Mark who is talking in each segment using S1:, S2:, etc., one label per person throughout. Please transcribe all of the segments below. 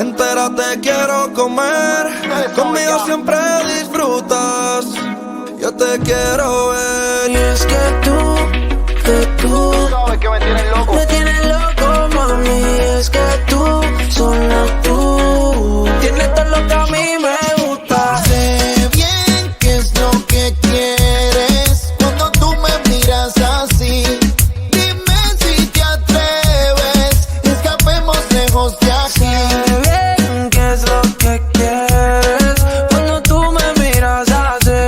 S1: Entera te quiero comer, conmigo siempre disfrutas. Yo te quiero ver.
S2: Y es que tú
S3: sabes que
S2: me tienes loco, mami. Es que tú, solo tú, tienes todo lo que a mí me gusta.
S3: Sé bien qué es lo que quieres cuando tú me miras así. Dime si te atreves, escapemos lejos de aquí.
S2: Sé bien qué es lo que quieres cuando tú me miras así.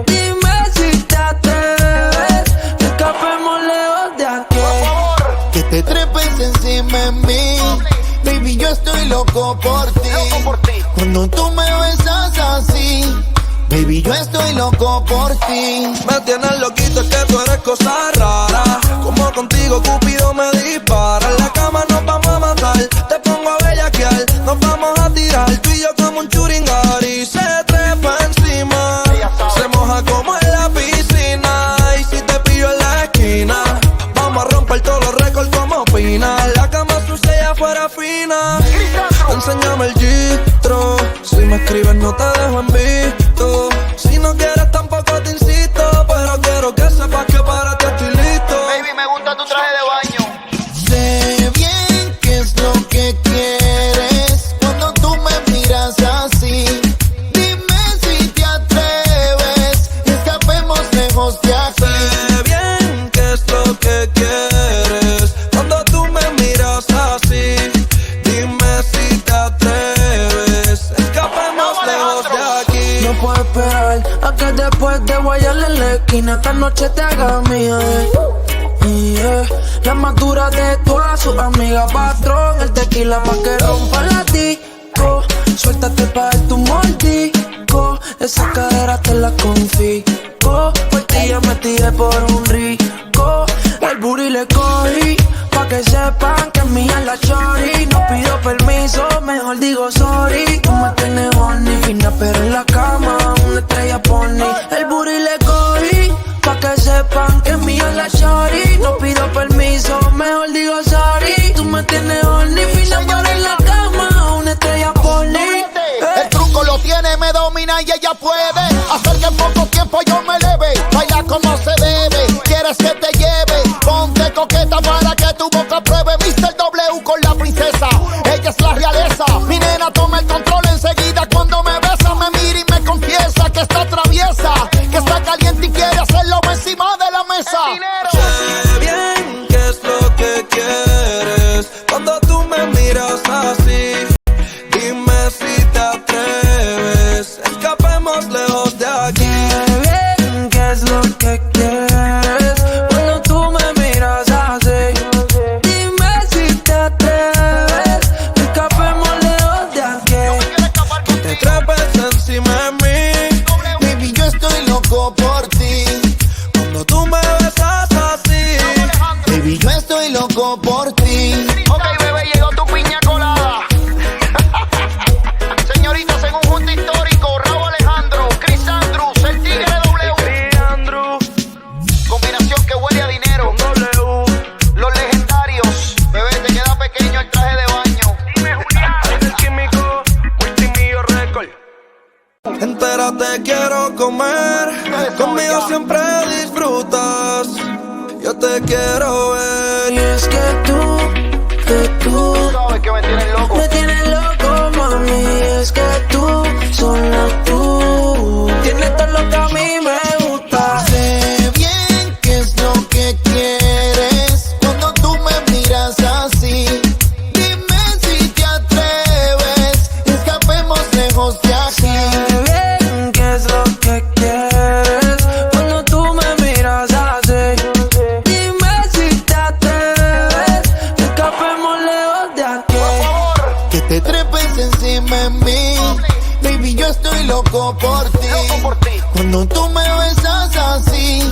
S2: Dime si te atreves, escapemos lejos de aquí.
S3: Que te trepes encima de mí, baby, yo estoy loco por ti. Cuando tú me besas así, baby, yo estoy loco por ti.
S1: Me tienes loquito, es que tú eres cosa rara. Como contigo Cupido me dispara. En la cama nos vamos a matar, te pongo a bellaquear. Nos vamos a tirar, tú y yo como un churingari. Se trepa encima, se moja como en la piscina. Y si te pillo en la esquina, vamos a romper todos los récords como Pina. La cama sucia y afuera fina. Enséñame el gistro, si me escribes no te dejo en visto. Si no quieres tampoco te insisto, pero quiero que sepas que para ti estoy listo.
S3: Baby, me gusta tu traje de baño. Sé bien qué es lo que quieres cuando tú me miras así. Dime si te atreves, escapemos lejos de aquí.
S1: Sé bien qué es lo que quieres cuando tú me miras así. Dime si te atreves, escapemos lejos de aquí.
S2: No puedo esperar a que después de guayarle en la esquina esta noche te haga mía. La más dura de todas sus amigas, patrón, el tequila pa' que rompa la disco. Suéltate pa' tu mordisco, esa cadera te la confisco. Por ti ya me tiré por un rico, el booty le cogí, pa' que sepan que es mía la shorty. No pido permiso, mejor digo sorry. Tú me tienes horny, fina pero en la cama, una estrella pony. El booty le cogí, pa' que sepan que es mía la shorty. No pido permiso, mejor digo sorry. Tú me tienes horny, fina pero en la cama, una estrella pony.
S3: El truco lo tiene, me domina y ella puede hacer que en poco tiempo yo me eleve. Baila como se debe, quieres que te lleve. Ponte coqueta para que tu boca pruebe. Mr. W con la princesa, ella es la realeza. Mi nena toma el control enseguida cuando me besa. Me mira y me confiesa que está traviesa, que está caliente y quiere hacerlo encima de la mesa.
S1: Sé bien qué es lo que quieres cuando tú me miras así. Dime si te atreves, escapemos lejos de aquí.
S2: Sé bien qué es lo que quieres cuando tú me miras así. Dime si te atreves, escapemos lejos de aquí.
S1: Te trepes encima de mí,
S3: Baby, yo estoy loco por ti.
S1: cuando tú me besas así.
S3: Baby, yo estoy loco por ti. Ok, bebé, llegó tu piña colada. Señoritas, en un junto histórico, Raúl Alejandro, Chris Andrews, el tigre W. Combinación que huele a dinero. Los legendarios. Bebé, te queda pequeño el traje de baño.
S4: El químico, multimillo récord.
S1: Entera te quiero comer, conmigo siempre disfrutas. Yo te quiero ver.
S2: Y es que tú
S3: Sabes que me tienes loco.
S2: me tienes loco, mami. Es que tú, solo tú, tienes todo lo que a mí me gusta.
S3: Sé bien qué es lo que quieres cuando tú me miras así. Dime si te atreves, escapemos lejos de aquí.
S2: Sé bien qué es lo que quieres cuando tú me miras así. Dime si te atreves, escapemos lejos de aquí.
S3: Que te trepes encima de mí, baby, yo estoy loco por ti. Cuando tú me besas así,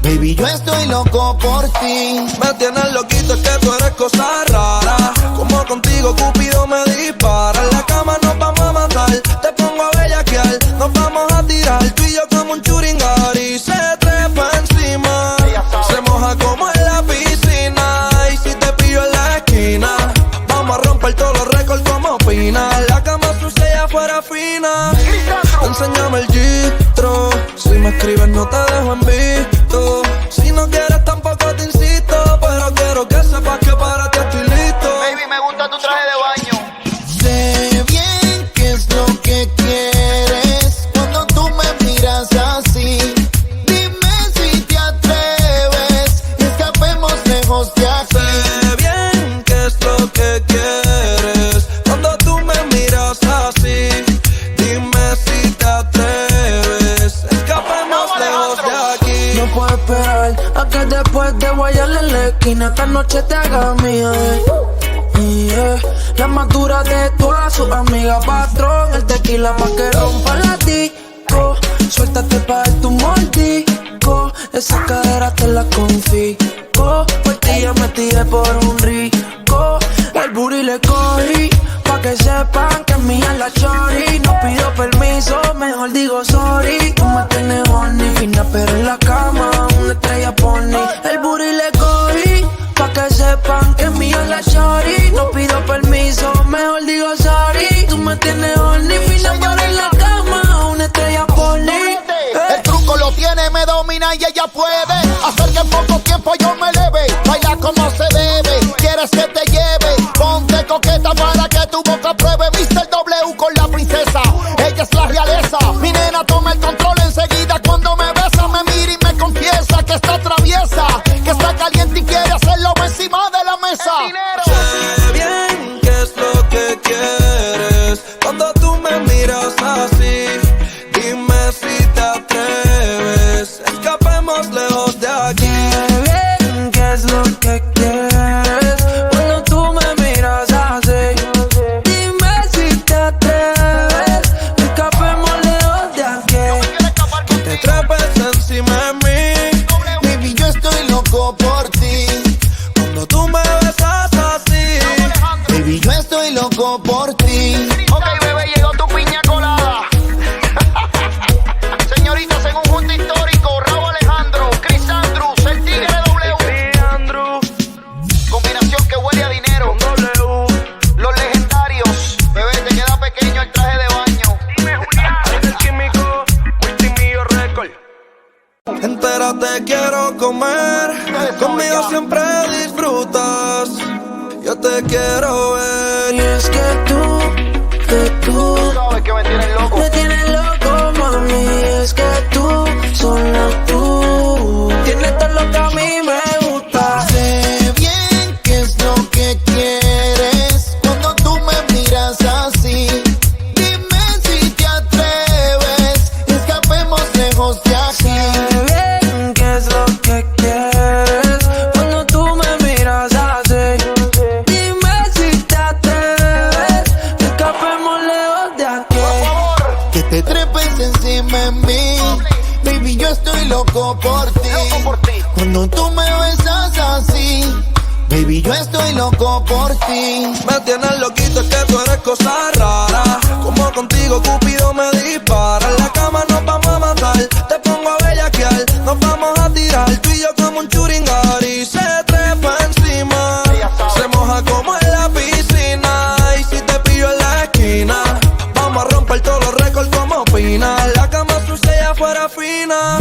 S3: baby, yo estoy loco por ti.
S1: Me tienes loquito, es que tú eres cosa rara. Como contigo Cupido me dispara. En la cama nos vamos a matar, te pongo a bellaquear. Nos vamos a tirar, tú y yo como un churingari. Se trepa encima, se moja como en la piscina. Y si te pillo en la esquina, vamos a romper todos los récords como Pina. opina. La cama sucia y afuera fina. Enséñame el gistro. Si me escribes no te dejo en visto. Si no quieres tampoco te insisto, pero quiero que sepas que para ti estoy listo.
S3: Baby, me gusta tu traje de baño. Sé bien qué es lo que quieres cuando tú me miras así. Dime si te atreves, escapemos lejos de aquí.
S1: Sé bien qué es lo que quieres cuando tú me miras así. Dime si te atreves, escapemos lejos de aquí.
S2: No puedo esperar a que después de guayarle en la esquina esta noche te haga mía. La más dura de todas sus amigas, patrón. El tequila pa' que rompa la disco. Suéltate pa' tu mordisco. Esa cadera te la confisco. Por ti ya me tiré por un rico. El booty le cogí pa' que sepan que es mía la shorty. No pido permiso, mejor digo sorry. Tú me tienes horny, fina pero en la cama una estrella pony. El booty le cogí pa' que sepan que es mía la shorty. No pido permiso, mejor digo sorry. Tú me tienes horny, fina pero en la cama una estrella pony.
S3: El truco lo tiene, me domina y ella puede hacer que en poco tiempo yo me eleve. Baila como se debe, quieres que te lleve. Ponte coqueta para que tu boca pruebe. Mr. W con la princesa, ella es la realeza. Mi nena toma el control enseguida cuando me besa. Me mira y me confiesa que está traviesa, que está caliente y quiere hacerlo encima de la mesa.
S1: Sé bien qué es lo que quieres cuando tú me miras así. Dime si te atreves, escapemos lejos de aquí.
S2: Sé bien qué es lo que quieres cuando tú me miras así. Dime si te atreves, escapemos lejos de aquí.
S1: Te trepes encima de mí,
S3: Baby, yo estoy loco por ti.
S1: cuando tú me besas así.
S3: Baby, yo estoy loco por ti. Ok, bebé, llegó tu piña colada. Señoritas, en un junto histórico, Raúl Alejandro, Chris Andrews, el tigre W.
S4: Andrew,
S3: Combinación que huele a dinero.
S4: W.
S3: Los legendarios. Bebé, te queda pequeño el traje de baño.
S4: Dime Julián, el químico, Multimillo Record.
S1: Entérate, quiero comer. Conmigo siempre disfrutas. Yo te quiero ver.
S2: Y es que tú
S3: Sabes que me tienes loco.
S2: me tienes loco, mami. Es que tú, solo tú, tienes todo lo que a mí me gusta.
S3: Sé bien qué es lo que quieres cuando tú me miras así. Dime si te atreves, escapemos lejos de aquí.
S2: Sé bien qué es lo que quieres cuando tú me miras así. Dime si te atreves, escapemos lejos de aquí.
S3: Que te trepes encima de mí. Baby, yo estoy loco por ti. Cuando tú me besas así. Baby, yo estoy loco por ti.
S1: Me tienes loquito, es que tú eres cosa rara. Como contigo Cupido me dispara. En la cama nos vamos a matar. Te pongo a bellaquear, nos vamos a tirar. Tú y yo como un churingari. Se trepa encima, se moja como en la piscina. Y si te pillo en la esquina, vamos a romper todos los récords como opina. La cama sucia y afuera fina.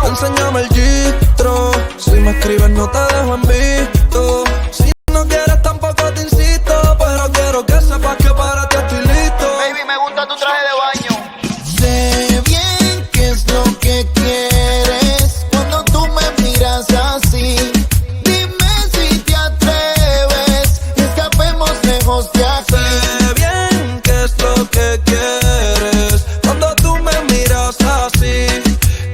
S1: Enséñame el gistro. Si me escribes no te dejo en visto. Si no quieres tampoco te insisto, pero quiero que sepas que para ti estoy listo.
S3: Baby, me gusta tu traje de baño. Sé bien qué es lo que quieres cuando tú me miras así. Dime si te atreves, escapemos lejos de aquí.
S1: Sé bien qué es lo que quieres cuando tú me miras así.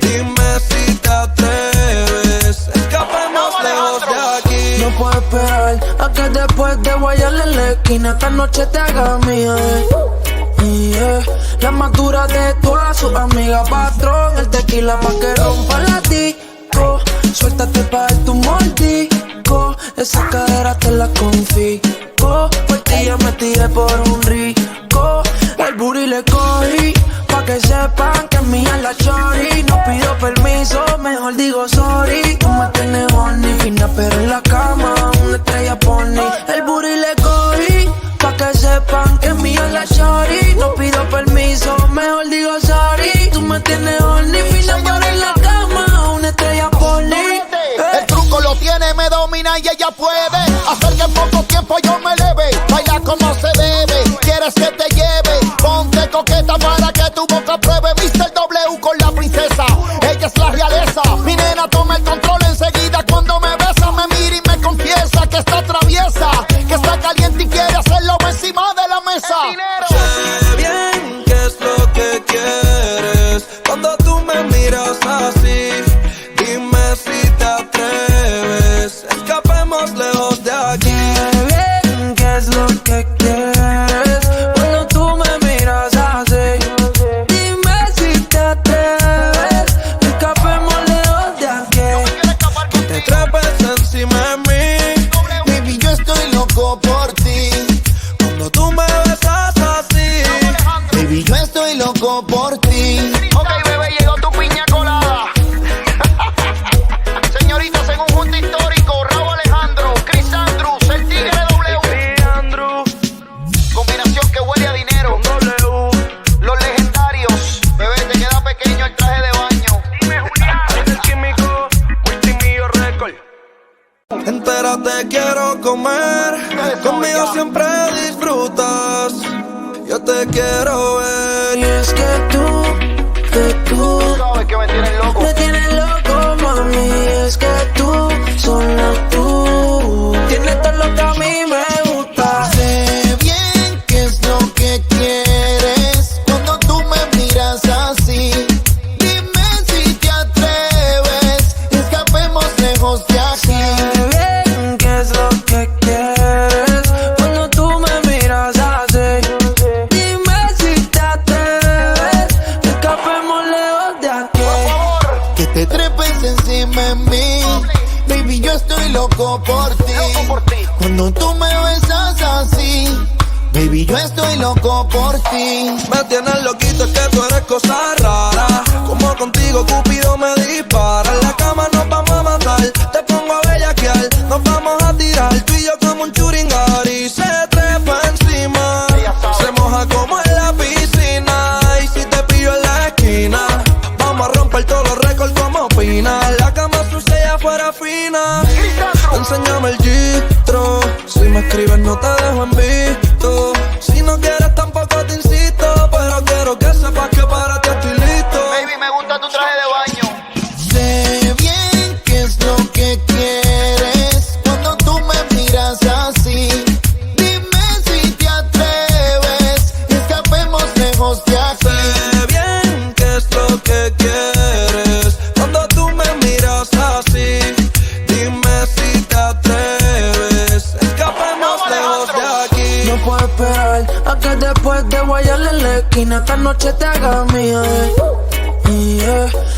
S1: Dime si te atreves, escapemos lejos de aquí.
S2: No puedo esperar a que después de guayarle en la esquina esta noche te haga mía. La más dura de todas sus amigas, patrón. El tequila pa' que rompa la disco. Suéltate pa' tu mordisco. Esa cadera te la confisco. Por ti ya me tiré por un rico. El booty le cogí pa' que sepan que es mía la shorty. No pido permiso, mejor digo sorry. Tú me tienes horny, fina pero en la cama una estrella pony. El booty le cogí pa' que sepan que es mía
S3: ella puede hacer que en poco tiempo yo me eleve. Baila como se debe, quieres que te lleve. Ponte coqueta para que tu boca pruebe. Mr. W con la princesa, ella es la realeza. Mi nena toma el control enseguida cuando me besa. Me mira y me confiesa que está traviesa, que está caliente y quiere hacerlo encima de la mesa.
S1: Sé bien qué es lo que quieres cuando tú me miras así. Dime si te atreves, escapemos lejos de aquí.
S2: Sé bien qué es lo que quieres cuando tú me miras así. Dime si te atreves, escapemos lejos de aquí.
S1: Te trepes encima de mí,
S3: Baby, yo estoy loco por ti.
S1: cuando tú me besas así.
S3: Baby, yo estoy loco por ti. Ok, bebé, llegó tu piña colada. Señoritas, en un junto histórico, Raúl Alejandro, Chris Andrews, el tigre W.
S4: Sí, Andrew,
S3: Combinación que huele a dinero.
S4: W.
S3: Los legendarios. Bebé, te queda pequeño el traje de baño.
S4: Dime, Julián. El químico, Multimillo Record.
S1: Entérate, quiero comer. Conmigo siempre disfrutas. Yo te quiero ver.
S2: Y es que tú
S3: Sabes que me tienes loco.
S2: me tienes loco, mami. Es que tú, solo tú, tienes todo lo que a mí me gusta.
S3: Sé bien qué es lo que quieres cuando tú me miras así. Dime si te atreves, escapemos lejos de aquí.
S2: Sé bien qué es lo que quieres cuando tú me miras así. Dime si te atreves, escapemos lejos de aquí.
S3: Que te trepes encima de mí. Baby, yo estoy loco por ti. Cuando tú me besas así. Baby, yo estoy loco por ti.
S1: Me tienes loquito, es que tú eres cosa rara. Como contigo Cupido me dispara. En la cama nos vamos a matar. Te pongo a bellaquear, nos vamos a tirar. Tú y yo como un churingari. Se trepa encima, se moja como en la piscina. Y si te pillo en la esquina, vamos a romper todos los récords como Pina. La cama sucia y afuera fina. Enséñame el gistro. Si me escribes no te dejo en visto. Si no quieres tampoco te insisto. Pero quiero que sepas que para ti estoy listo.
S3: Baby, me gusta tu traje de baño. Sé bien qué es lo que quieres cuando tú me miras así. Dime si te atreves, escapemos lejos de aquí.
S1: Sé bien qué es lo que quieres cuando tú me miras así. Dime si te atreves, escapemos lejos de aquí.
S2: No puedo esperar a que después de guayarle en la esquina esta noche te haga mía.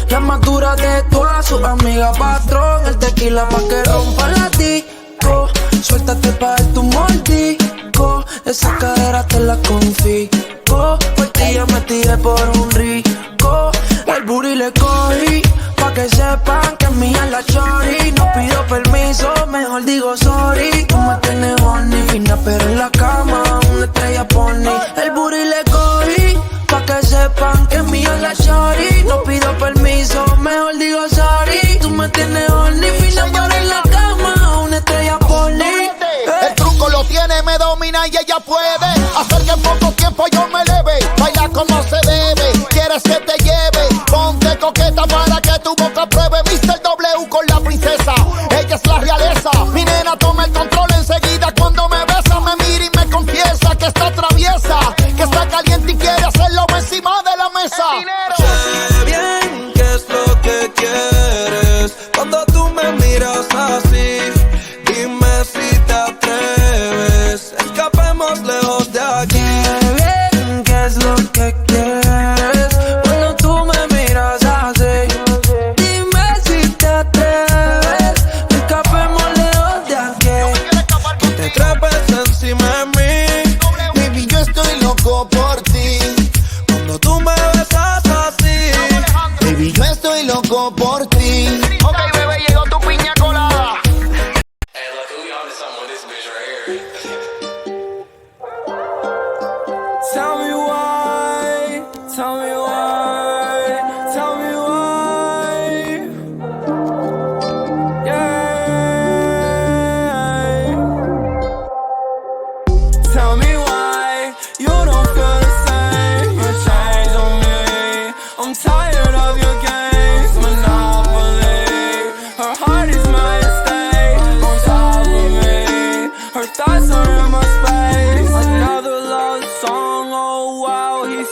S2: La más dura de todas sus amigas, patrón. El tequila pa' que rompa la disco. Suéltate pa' tu mordisco. Esa cadera te la confisco. Por ti ya me tiré por un rico. El booty le cogí pa' que sepan que es mía la chori. No pido permiso, mejor digo sorry. Tú me tienes horny, fina pero en la cama una estrella pony. El booty le cogí pa' que sepan que es mía la chori. No pido permiso, mejor digo sorry. Tú me tienes horny, fina pero en la cama una estrella pony.
S3: El truco lo tiene, me domina y ella puede hacer que en poco tiempo yo me eleve. Baila como se debe, quieres que te lleve. Ponte coqueta para que tu boca pruebe. Mr. W con la princesa, ella es la realeza. Mi nena toma el control enseguida cuando me besa. Me mira y me confiesa que está traviesa, que está caliente y quiere hacerlo encima de la mesa.
S1: Sé bien qué es lo que quieres cuando tú me miras así. Dime si te atreves, escapemos lejos de aquí.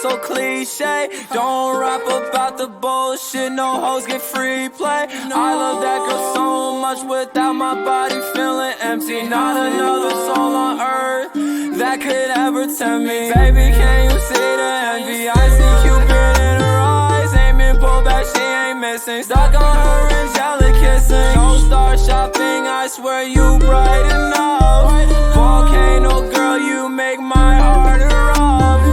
S2: so cliche. Don't rap about the bullshit, no hoes get free play. I love that girl so much without my body feeling empty. Not another soul on earth that could ever tempt me. Baby, can you see the envy? I see Cupid in her eyes, aiming, pull back, she ain't missing. Stuck on her angelic kissing. Don't start shopping, I swear you bright enough. Volcano girl, you make my heart erupt.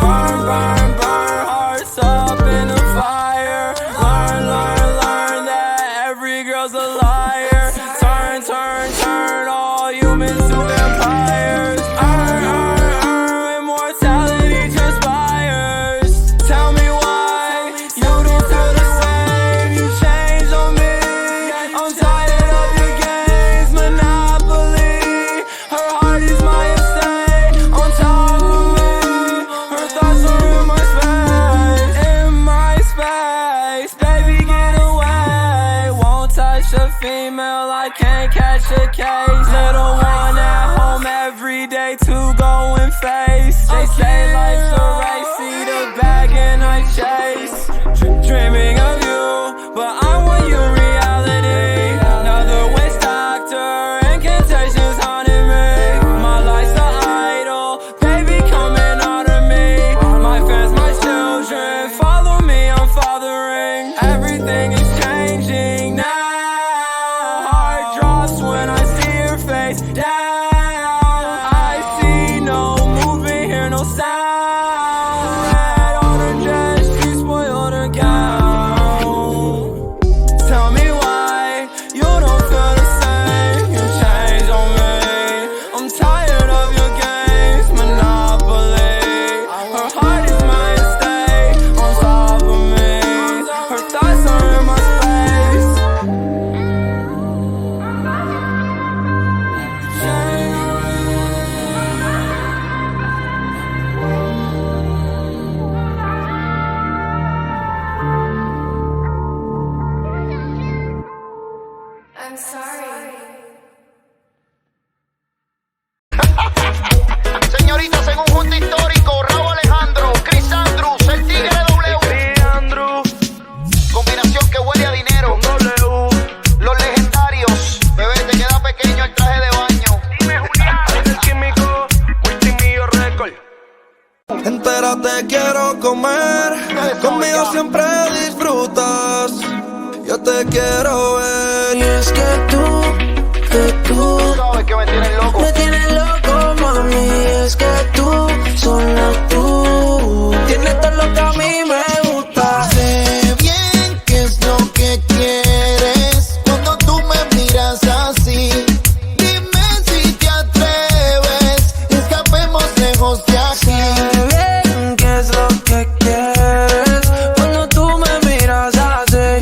S2: Burn, burn, burn, hearts up in the fire. Learn, learn, learn that every girl's a liar. Turn, turn, turn all humans to vampires. Immortality transpires. Tell me why you don't feel the same. You changed on me. I'm tired of your games, Monopoly. Her heart is my estate, on top of me. Her thoughts are in my space, in my space. Baby, get away. Won't touch a female, I can't catch a case. Little one at home every day to go and face. They say life's a race, see the bag and I chase. Dreaming of you, but I want you reality. Another waste doctor, incantations haunting me. My life's an idol, baby coming out of me. My fans, my children, follow me, I'm fathering. Everything is changing now. Heart drops when I see your face down. I see no movement, hear no sound. Red on her dress, she spoiled her gown. Tell me why you don't feel the same. You changed on me. I'm tired of your games, Monopoly. Her heart is my estate, on top of me. Her thoughts are in my space.
S5: I'm sorry.
S3: Señoritas, en un junto histórico, Raúl Alejandro, Chris Andrews, el tigre W.
S4: Chris Andrew,
S3: Combinación que huele a dinero.
S4: W.
S3: Los legendarios. Bebé, te queda pequeño el traje de baño.
S4: Dime Julián, el químico, Multimillo Record.
S1: Entérate, quiero comer. Conmigo siempre disfrutas. Yo te quiero ver.
S2: Y es que tú
S3: Sabes que me tienes loco.
S2: me tienes loco, mami. Es que tú, solo tú, tienes todo lo que a mí me gusta.
S3: Sé bien qué es lo que quieres cuando tú me miras así. Dime si te atreves, escapemos lejos de aquí.
S2: Sé bien qué es lo que quieres cuando tú me miras así.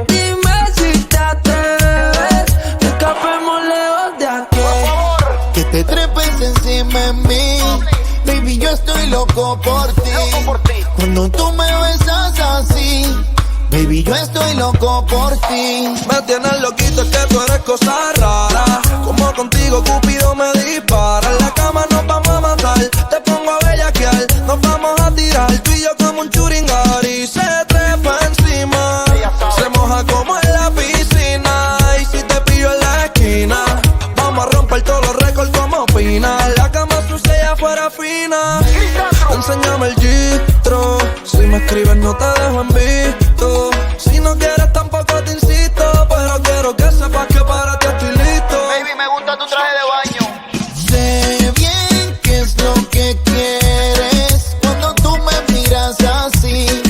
S2: Dime si te atreves, escapemos lejos de aquí.
S3: Que te trepes encima de mí. Baby, yo estoy loco por ti. Cuando tú me besas así. Baby, yo estoy loco por ti.
S1: Me tienes loquito, es que tú eres cosa rara. Como contigo Cupido me dispara. En la cama nos vamos a matar. Te pongo a bellaquear, nos vamos a tirar. Tú y yo como un churingar. Y se trepa encima, se moja como en la piscina. Y si te pillo en la esquina, vamos a romper todos los récords como Pina. La cama sucia y afuera fina. Enséñame el gistro. Si me escribes no te dejo en visto. Si no quieres tampoco te insisto. Pero quiero que sepas que para ti estoy listo.
S3: Baby, me gusta tu traje de baño. Sé bien qué es lo que quieres cuando tú me miras así.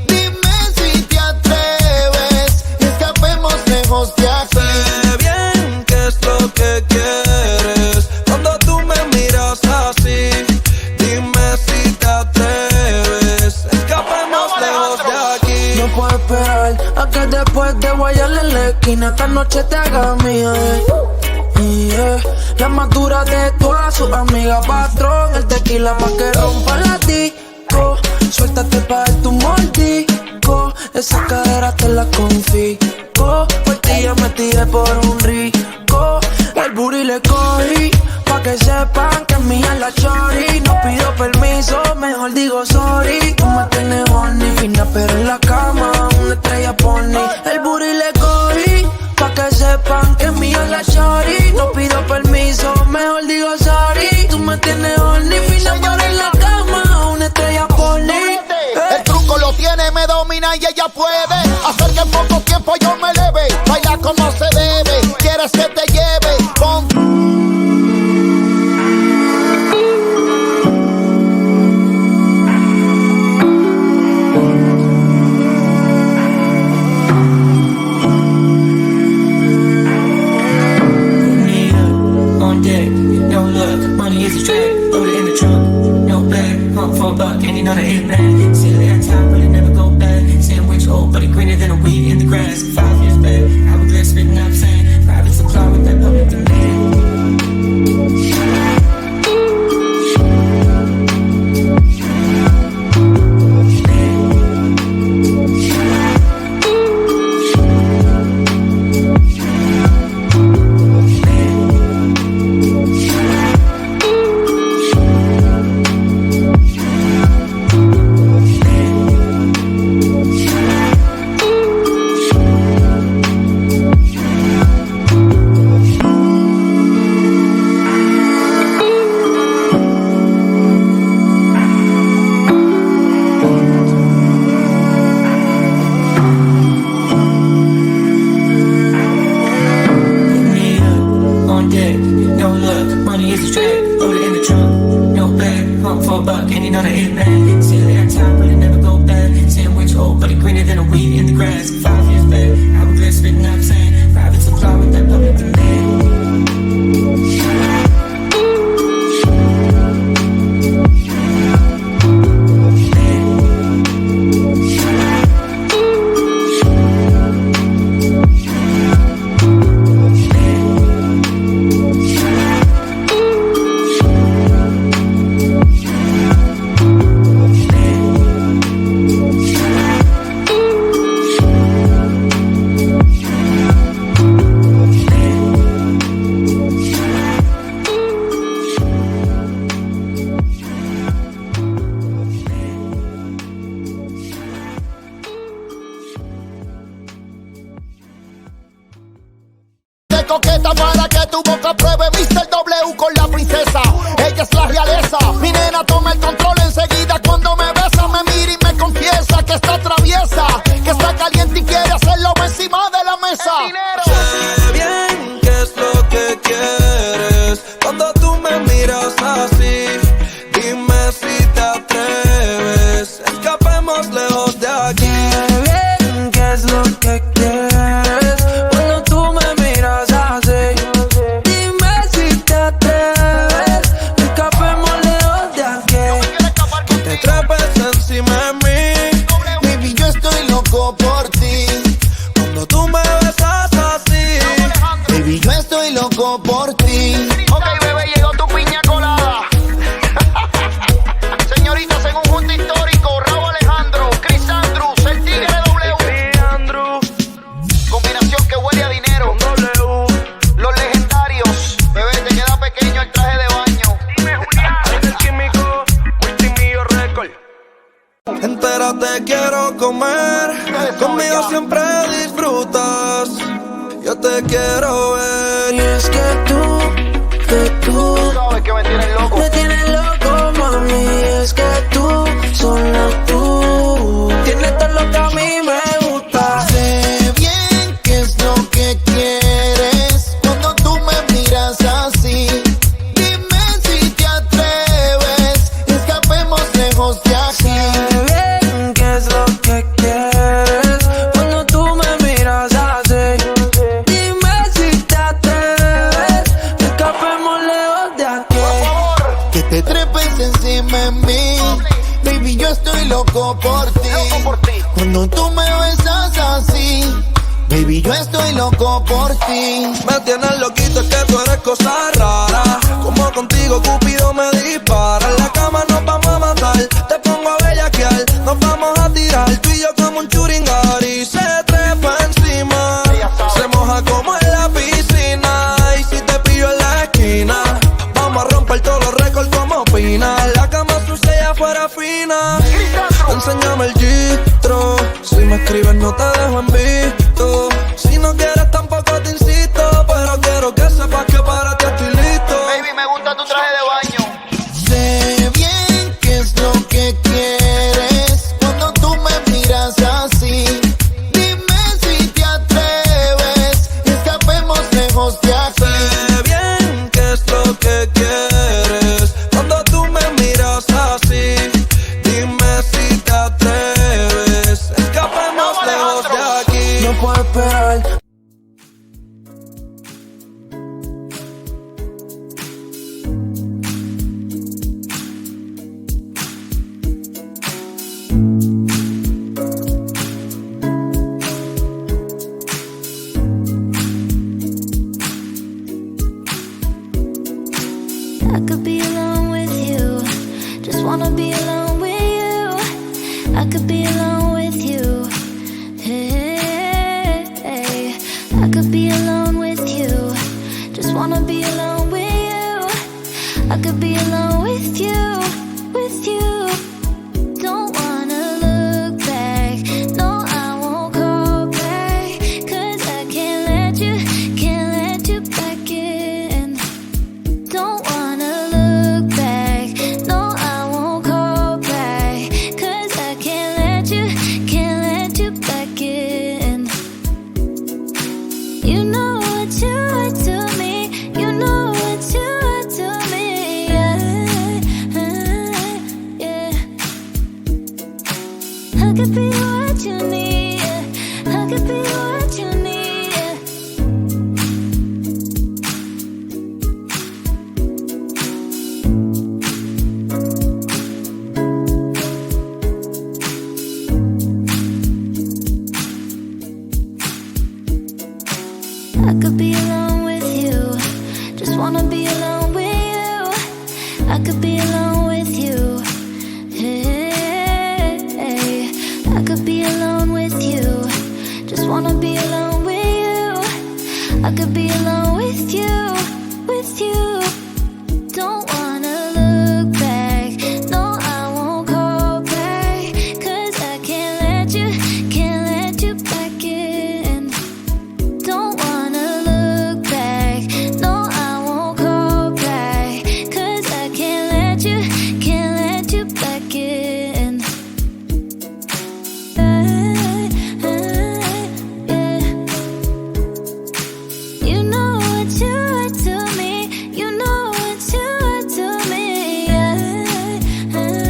S3: Dime si te atreves, escapemos lejos de aquí.
S1: Sé bien qué es lo que quieres cuando tú me miras así. Dime si te atreves, escapemos lejos de aquí.
S2: No puedo esperar a que después de guayarle en la esquina esta noche te haga mía. La más dura de todas sus amigas, patrón. El tequila pa' que rompa la disco. Suéltate pa' tu mordisco. Esa cadera te la confisco. Por ti ya me tiré por un rico. El booty le cogí pa' que sepan que es mía la chori. No pido permiso, mejor digo sorry. Tú me tienes horny, fina pero en la cama una estrella pony. El booty le cogí, pa' que sepan que es mía la shorty. No pido permiso, mejor digo sorry. Tú me tienes horny, fina pero en la cama una estrella pony.
S3: El truco lo tiene, me domina y ella puede hacer que en poco tiempo yo me eleve. Baila como se debe, quieres que te lleve.
S5: Money is a track, put it in the trunk, no bag, hunt for a buck, and you know that ain't bad. See it every time, but it never go bad. Sandwich old, but it greener than a weed in the grass. 5 years back, hourglass spitting up sand. Private supply with that public demand.
S3: Coqueta para que tu boca pruebe Mr. W con la princesa, ella es la realeza. Mi nena toma el control enseguida cuando me besa, me mira y me confiesa que está traviesa, que está caliente y quiere hacerlo encima de la mesa.
S1: Sé bien qué es lo que quieres cuando tú me miras así. Dime si te atreves, escapemos lejos de aquí.
S2: Sé bien qué es lo que quieres cuando tú me miras así. Dime si te atreves, escapemos lejos de aquí.
S1: Que te trepes encima de mí,
S3: Baby, yo estoy loco por ti.
S1: cuando tú me besas así.
S3: Baby, yo estoy loco por ti. Ok, bebé, llegó tu piña colada. Señoritas, en un junto histórico, Raúl Alejandro, Chris Andrews, el tigre W.
S4: Andrew,
S3: Combinación que huele a dinero.
S4: W.
S3: Los legendarios. Bebé, te queda pequeño el traje de baño.
S4: Dime, Julián. El químico, multimillo récord.
S1: Entera te quiero comer, conmigo siempre disfrutas. Yo te quiero ver.
S2: Y es que tú
S3: Sabes que me tienes loco.
S2: me tienes loco, mami. Es que tú, solo tú, tienes todo lo que a mí me gusta.
S3: Sé bien qué es lo que quieres cuando tú me miras así. Dime si te atreves, escapemos lejos de aquí.
S2: Sé bien qué es lo que quieres cuando tú me miras así. Dime si te atreves, escapemos lejos de aquí.
S3: Que te trepes encima de mí. Baby, yo estoy loco por ti. Cuando tú me besas así. Baby, yo estoy loco por ti.
S1: Me tienes loquito, es que tú eres cosa rara. Como contigo Cupido me dispara. En la cama nos vamos a matar, te pongo a bellaquear. Nos vamos a tirar, tú y yo como un churingari. Se trepa encima, se moja como en la piscina. Y si te pillo en la esquina, vamos a romper todos los récords como opina. La cama sucia y fuera fina. Enséñame el gistro. Si me escribes no te dejo en visto. Si no quieres tampoco te insisto, pero quiero que sepas que para ti estoy listo.
S3: Baby, me gusta tu traje de baño. Sé bien qué es lo que quieres cuando tú me miras así. Dime si te atreves y escapemos lejos de aquí.
S1: Sé bien qué es lo que quieres cuando tú me miras así. Dime si te atreves, escapemos lejos de aquí.
S2: No puedo esperar.
S6: I could be alone with you. Just wanna be alone with you. I could be alone with you. Hey, hey. I could be alone with you. Just wanna be alone with you. I could be alone with you, with you. Don't wanna look back. No, I won't call back. 'Cause I can't let you back in. Don't wanna look back. No, I won't call back. 'Cause I can't let you back in. You know what you are to me. You know what you are to me. Yeah, yeah. I could be what you need. I could be what you need. I could be alone with you. Just wanna be alone with you. I could be alone with you. Hey, hey. I could be alone with you. Just wanna be alone with you. I could be alone with you, with you. Don't wanna look back. No, I won't call back. 'Cause I can't let you back in. Don't wanna look back. No, I won't call back. 'Cause I can't let you back in. Yeah. You know what you are to me. You know what you are to me. Yeah, yeah.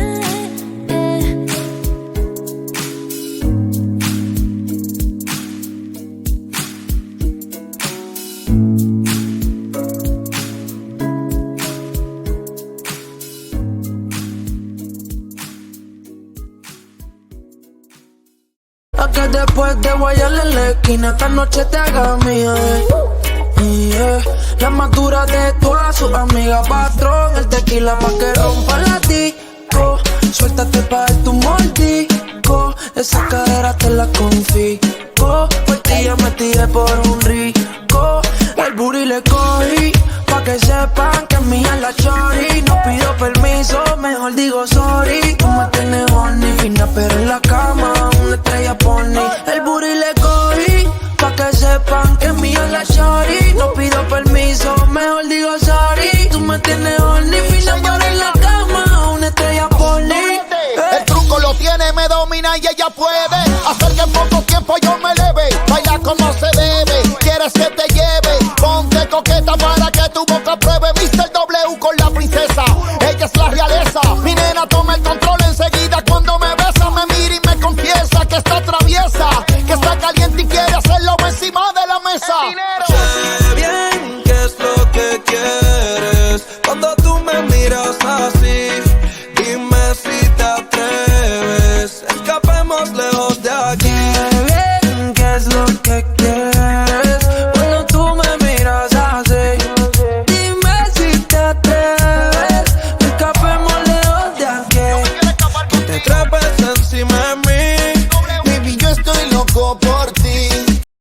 S2: A que después de guayarle en la esquina esta noche te haga mía, yeah. La madura de todas sus amigas, patrón, el tequila pa' que rompa la disco. Suéltate pa' tu mordisco, esa cadera te la confisco. Por ti ya me tiré por un rico, el booty le cogí, pa' que sepan que es mía la chori. No pido permiso, mejor digo sorry. Tú me tienes horny, fina pero en la cama, una estrella porni. El booty le cogí, pa' que sepan que es mía la chori. No pido permiso, mejor digo sorry. Tú me tienes horny, fina pero en la cama, una estrella porni.
S3: El truco lo tiene, me domina y ella puede hacer que en poco tiempo yo me eleve. Baila como se debe, quieres que te lleve. Ponte coqueta para que tu boca pruebe. Mr. W con la princesa, ella es la realeza. Mi nena toma el control enseguida con